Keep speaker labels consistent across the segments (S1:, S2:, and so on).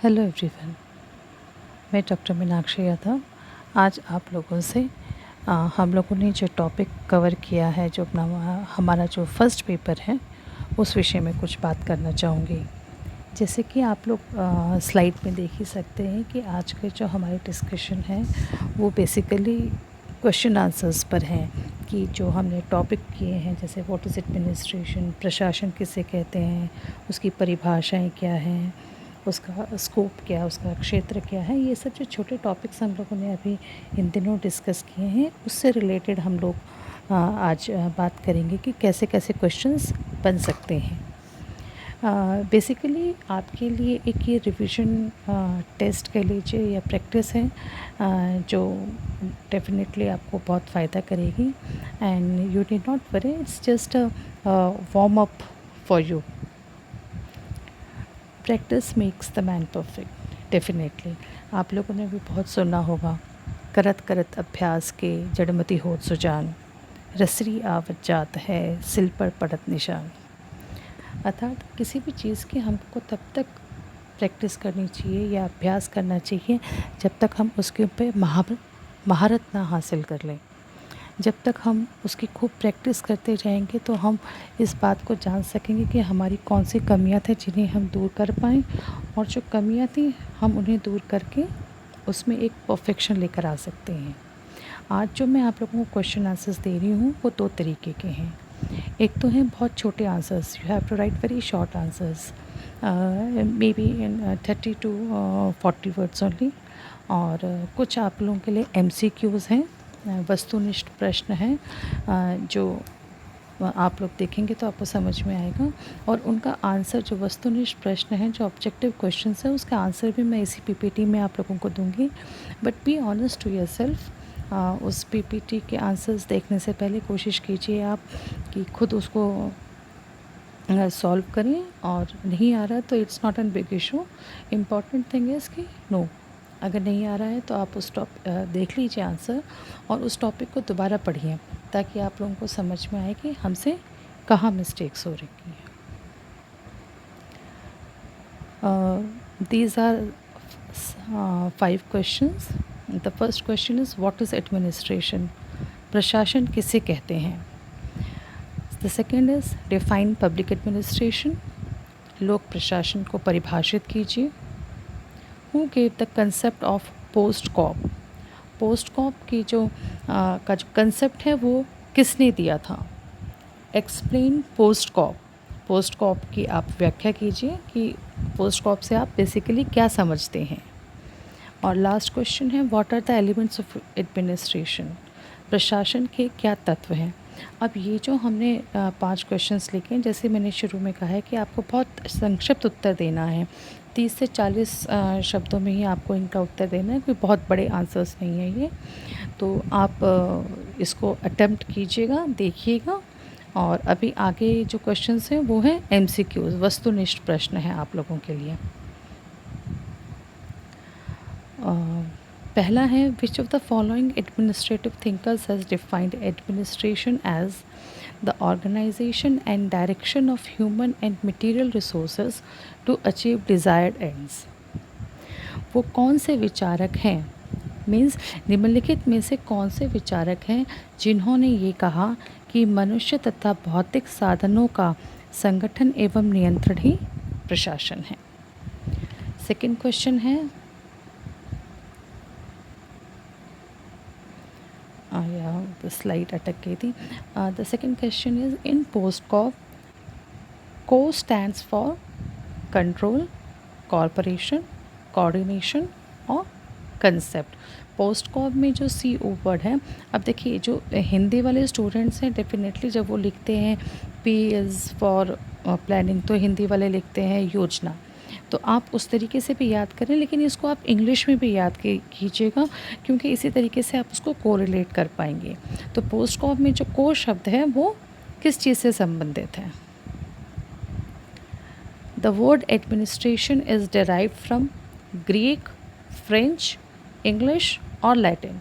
S1: Hello everyone, मैं doctor Meenakshi Yadav. आज आप लोगों से हम लोगों ने जो टॉपिक कवर किया है, जो अपना हमारा जो फर्स्ट पेपर है, उस विषय में कुछ बात करना चाहूँगी। जैसे कि आप लोग स्लाइड में देख ही सकते हैं कि आज के जो हमारी डिस्कशन है वो बेसिकली क्वेश्चन आंसर्स पर हैं कि जो हमने टॉपिक किए हैं, जैसे व्हाट इज़ एडमिनिस्ट्रेशन, प्रशासन किसे कहते हैं, उसकी परिभाषाएं क्या हैं, उसका स्कोप क्या है, उसका क्षेत्र क्या है। ये सब जो छोटे टॉपिक्स हम लोगों ने अभी इन दिनों डिस्कस किए हैं, उससे रिलेटेड हम लोग आज बात करेंगे कि कैसे कैसे क्वेश्चंस बन सकते हैं। बेसिकली आपके लिए एक ये रिवीजन टेस्ट कह लीजिए या प्रैक्टिस है, जो डेफिनेटली आपको बहुत फ़ायदा करेगी। And you need not worry, it's just a warm up for you. Practice makes the man perfect. Definitely आप लोगों ने भी बहुत सुना होगा, करत करत अभ्यास के जड़मति होत सुजान, रसरी आवत जात है सिल पर पड़त निशान। अर्थात किसी भी चीज़ की हमको तब तक प्रैक्टिस करनी चाहिए या अभ्यास करना चाहिए जब तक हम उसके ऊपर महारत ना हासिल कर लें। जब तक हम उसकी खूब प्रैक्टिस करते जाएंगे तो हम इस बात को जान सकेंगे कि हमारी कौन सी कमियां थी जिन्हें हम दूर कर पाएँ, और जो कमियां थी हम उन्हें दूर करके उसमें एक परफेक्शन लेकर आ सकते हैं। आज जो मैं आप लोगों को क्वेश्चन आंसर्स दे रही हूँ वो दो तरीके के हैं। एक तो हैं बहुत छोटे answers, you have to write very short answers, maybe in 30 to 40 words only. और कुछ आप लोगों के लिए MCQs हैं, वस्तुनिष्ठ प्रश्न हैं, जो आप लोग देखेंगे तो आपको समझ में आएगा। और उनका आंसर, जो वस्तुनिष्ठ प्रश्न हैं, जो ऑब्जेक्टिव क्वेश्चंस हैं, उसका आंसर भी मैं इसी PPT में आप लोगों को दूंगी। But be honest to yourself, उस PPT के आंसर्स देखने से पहले कोशिश कीजिए आप कि खुद उसको सॉल्व करें, और नहीं आ रहा तो it's not an big issue. Important thing is कि नो, अगर नहीं आ रहा है तो आप उस देख लीजिए आंसर और उस टॉपिक को दोबारा पढ़िए, ताकि आप लोगों को समझ में आए कि हमसे कहाँ मिस्टेक्स हो रही हैं। These are 5 questions. The first question is what is administration? प्रशासन किसे कहते हैं? The second is define public administration. लोक प्रशासन को परिभाषित कीजिए. Who gave the concept of post cop? Post cop की का जो कंसेप्ट है वो किसने दिया था? Explain post cop. Post cop की आप व्याख्या कीजिए कि पोस्ट कॉप से आप बेसिकली क्या समझते हैं। और लास्ट क्वेश्चन है what are the elements of administration? प्रशासन के क्या तत्व हैं? अब ये जो हमने 5 क्वेश्चंस लिखे हैं, जैसे मैंने शुरू में कहा है कि आपको बहुत संक्षिप्त उत्तर देना है, 30 से 40 शब्दों में ही आपको इनका उत्तर देना है, कोई बहुत बड़े आंसर्स नहीं है ये। तो आप इसको अटेम्प्ट कीजिएगा, देखिएगा। और अभी आगे जो क्वेश्चंस हैं वो हैं MCQs, वस्तुनिष्ठ प्रश्न हैं आप लोगों के लिए। पहला है which of the following administrative thinkers has defined administration as the organisation and direction of human and material resources to achieve desired ends. वो कौन से विचारक हैं, मीन्स निम्नलिखित में से कौन से विचारक हैं जिन्होंने ये कहा कि मनुष्य तथा भौतिक साधनों का संगठन एवं नियंत्रण ही प्रशासन है। सेकंड क्वेश्चन है, स्लाइड अटक गई थी। The second question is in post cop, co stands for control, corporation, coordination और कंसेप्ट। पोस्ट कॉप में जो CO वर्ड है, अब देखिए जो हिंदी वाले स्टूडेंट्स हैं डेफिनेटली जब वो लिखते हैं P इज़ फॉर प्लानिंग, तो हिंदी वाले लिखते हैं योजना। तो आप उस तरीके से भी याद करें, लेकिन इसको आप इंग्लिश में भी याद कीजिएगा, क्योंकि इसी तरीके से आप उसको कोरिलेट कर पाएंगे। तो पोस्ट कॉप में जो को शब्द है वो किस चीज़ से संबंधित है? The word administration is derived from Greek, French, English और लैटिन।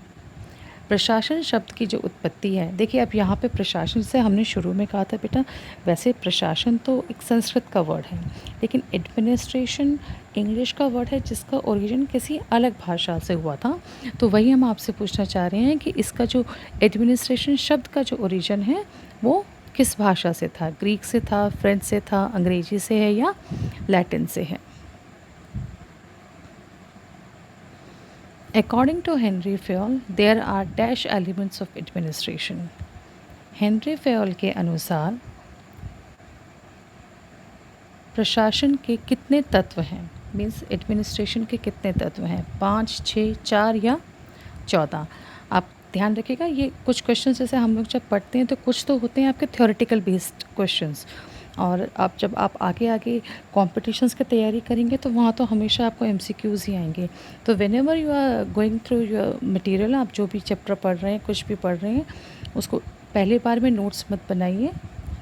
S1: प्रशासन शब्द की जो उत्पत्ति है, देखिए अब यहाँ पे प्रशासन से हमने शुरू में कहा था बेटा, वैसे प्रशासन तो एक संस्कृत का वर्ड है, लेकिन एडमिनिस्ट्रेशन इंग्लिश का वर्ड है जिसका ओरिजिन किसी अलग भाषा से हुआ था। तो वही हम आपसे पूछना चाह रहे हैं कि इसका जो एडमिनिस्ट्रेशन शब्द का जो ओरिजिन है वो किस भाषा से था? ग्रीक से था, फ्रेंच से था, अंग्रेजी से है या लैटिन से है? According to Henry Fayol, there are dash elements of administration. Henry Fayol के अनुसार प्रशासन के कितने तत्व हैं, मीन्स एडमिनिस्ट्रेशन के कितने तत्व हैं? 5, 6, 4 या 14? आप ध्यान रखिएगा, ये कुछ क्वेश्चंस जैसे हम लोग जब पढ़ते हैं तो कुछ तो होते हैं आपके थ्योरेटिकल बेस्ड क्वेश्चंस, और आप जब आप आगे आगे कॉम्पिटिशन्स की तैयारी करेंगे तो वहाँ तो हमेशा आपको एमसीक्यूज़ ही आएंगे। तो whenever you are going through your material, आप जो भी चैप्टर पढ़ रहे हैं, कुछ भी पढ़ रहे हैं, उसको पहले बार में नोट्स मत बनाइए,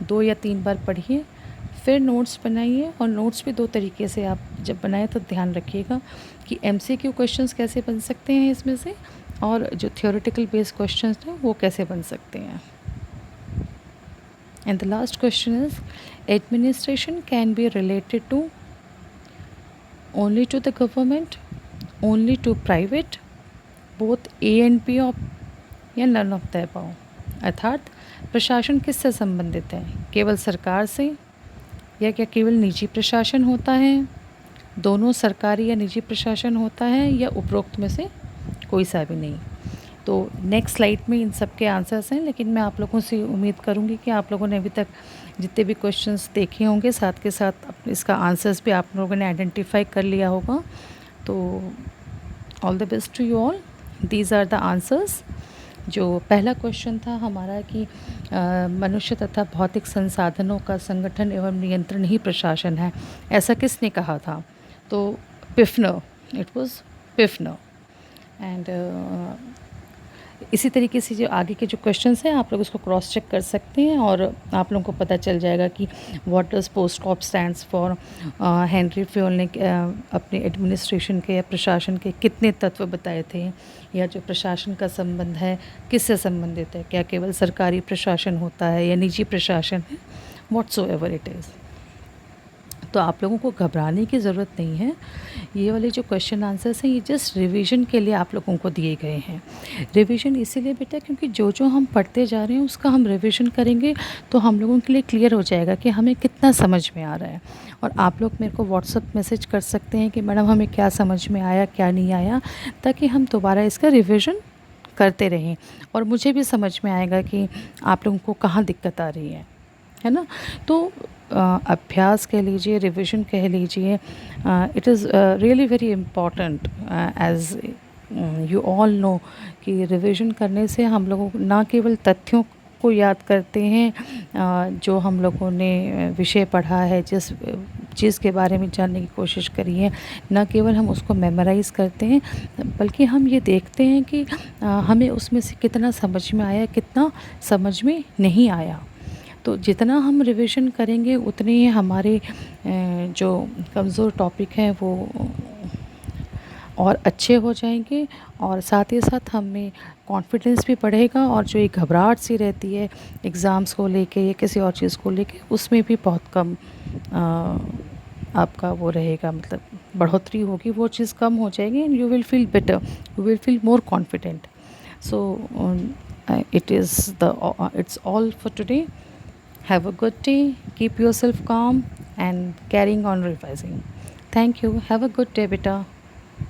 S1: 2 या 3 बार पढ़िए, फिर नोट्स बनाइए। और नोट्स भी 2 तरीके से आप जब बनाएं तो ध्यान रखिएगा कि एमसीक्यू क्वेश्चंस कैसे बन सकते हैं इसमें से, और जो थ्योरेटिकल बेस्ड क्वेश्चंस हैं वो कैसे बन सकते हैं। And the last question is, administration can be related to only to the government, only to private, both A and B of या none of the above? अर्थात प्रशासन किससे संबंधित है? केवल सरकार से, या क्या केवल निजी प्रशासन होता है, दोनों सरकारी या निजी प्रशासन होता है, या उपरोक्त में से कोई सा भी नहीं? तो नेक्स्ट स्लाइड में इन सब के आंसर्स हैं, लेकिन मैं आप लोगों से उम्मीद करूंगी कि आप लोगों ने अभी तक जितने भी क्वेश्चंस देखे होंगे, साथ के साथ इसका आंसर्स भी आप लोगों ने आइडेंटिफाई कर लिया होगा। तो all the best to you all. These are the answers. जो पहला क्वेश्चन था हमारा कि मनुष्य तथा भौतिक संसाधनों का संगठन एवं नियंत्रण ही प्रशासन है, ऐसा किसने कहा था? तो पिफनर, इट वाज पिफनर। एंड इसी तरीके से जो आगे के जो क्वेश्चंस हैं आप लोग उसको क्रॉस चेक कर सकते हैं, और आप लोगों को पता चल जाएगा कि what does post cop stands for. Henry Fayol ने अपने एडमिनिस्ट्रेशन के या प्रशासन के कितने तत्व बताए थे, या जो प्रशासन का संबंध है किससे संबंधित है, क्या केवल सरकारी प्रशासन होता है या निजी प्रशासन है, व्हाटसोएवर इट इज़। तो आप लोगों को घबराने की ज़रूरत नहीं है। ये वाले जो क्वेश्चन आंसर्स हैं ये जस्ट रिवीजन के लिए आप लोगों को दिए गए हैं। रिवीजन इसीलिए बेटा क्योंकि जो जो हम पढ़ते जा रहे हैं उसका हम रिवीजन करेंगे तो हम लोगों के लिए क्लियर हो जाएगा कि हमें कितना समझ में आ रहा है। और आप लोग मेरे को व्हाट्सअप मैसेज कर सकते हैं कि मैडम हमें क्या समझ में आया, क्या नहीं आया, ताकि हम दोबारा इसका रिवीजन करते रहें और मुझे भी समझ में आएगा कि आप लोगों को कहाँ दिक्कत आ रही है ना। तो अभ्यास कह लीजिए, रिवीजन कह लीजिए, it is really very important as you all know कि रिवीजन करने से हम लोगों को न केवल तथ्यों को याद करते हैं जो हम लोगों ने विषय पढ़ा है, जिस चीज़ के बारे में जानने की कोशिश करी है, न केवल हम उसको मेमोराइज़ करते हैं बल्कि हम ये देखते हैं कि हमें उसमें से कितना समझ में आया, कितना समझ में नहीं आया। तो जितना हम रिवीजन करेंगे उतने ही हमारे जो कमज़ोर टॉपिक हैं वो और अच्छे हो जाएंगे, और साथ ही साथ हमें कॉन्फिडेंस भी बढ़ेगा, और जो एक घबराहट सी रहती है एग्ज़ाम्स को लेके या किसी और चीज़ को लेके उसमें भी बहुत कम आपका वो रहेगा, मतलब बढ़ोतरी होगी, वो चीज़ कम हो जाएगी and you will feel better, you will feel more confident. So it's all for today. Have a good day, keep yourself calm and carrying on revising. Thank you. Have a good day, beta.